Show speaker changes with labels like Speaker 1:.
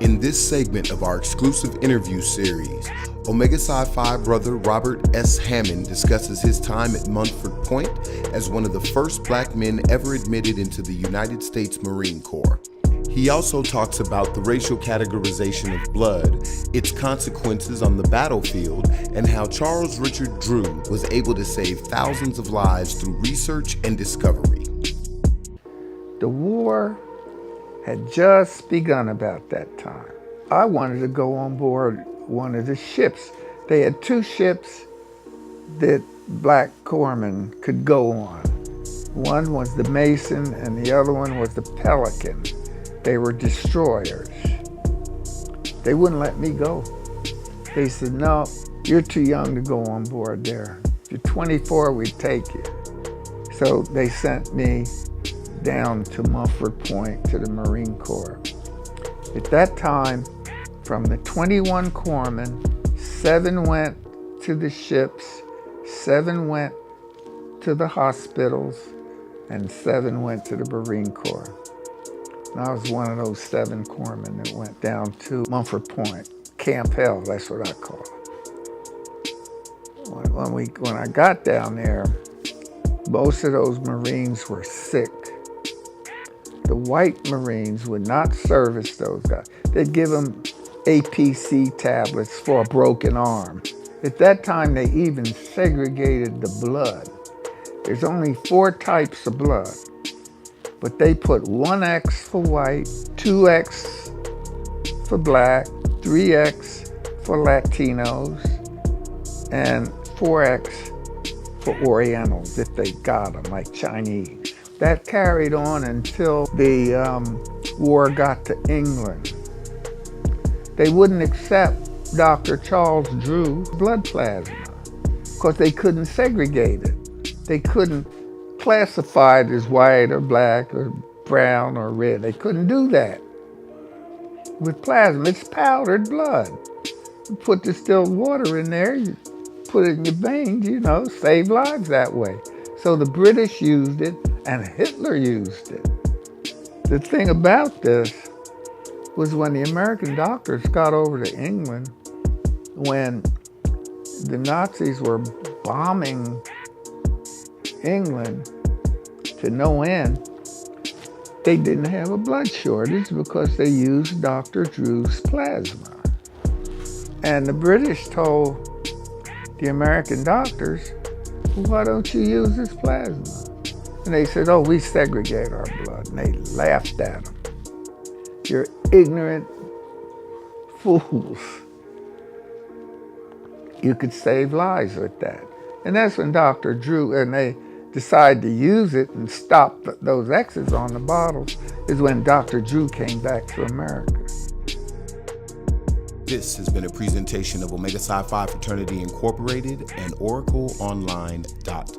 Speaker 1: In this segment of our exclusive interview series, Omega Psi Phi brother Robert S. Hammond discusses his time at Montford Point as one of the first black men ever admitted into the United States Marine Corps. He also talks about the racial categorization of blood, its consequences on the battlefield, and how Charles Richard Drew was able to save thousands of lives through research and discovery.
Speaker 2: The war had just begun about that time. I wanted to go on board one of the ships. They had two ships that black corpsmen could go on. One was the Mason and the other one was the Pelican. They were destroyers. They wouldn't let me go. They said, no, you're too young to go on board there. If you're 24, we'd take you. So they sent me down to Montford Point to the Marine Corps. At that time, from the 21 corpsmen, 7 went to the ships, 7 went to the hospitals, and 7 went to the Marine Corps. And I was one of those 7 corpsmen that went down to Montford Point, Camp Hell, that's what I call it. When I got down there, most of those Marines were sick. The white Marines would not service those guys. They'd give them APC tablets for a broken arm. At that time, they even segregated the blood. There's only 4 types of blood, but they put 1X for white, 2X for black, 3X for Latinos, and 4X for Orientals, if they got them, like Chinese. That carried on until the war got to England. They wouldn't accept Dr. Charles Drew's blood plasma because they couldn't segregate it. They couldn't classify it as white or black or brown or red. They couldn't do that. With plasma, it's powdered blood. You put distilled water in there, you put it in your veins, save lives that way. So the British used it and Hitler used it. The thing about this was when the American doctors got over to England, when the Nazis were bombing England to no end, they didn't have a blood shortage because they used Dr. Drew's plasma. And the British told the American doctors, well, why don't you use this plasma? And they said, oh, we segregate our blood. And they laughed at them. You're ignorant fools. You could save lives with that. And that's when Dr. Drew, and they decided to use it and stop those X's on the bottles, is when Dr. Drew came back to America.
Speaker 1: This has been a presentation of Omega Psi Phi Fraternity Incorporated and OracleOnline.com.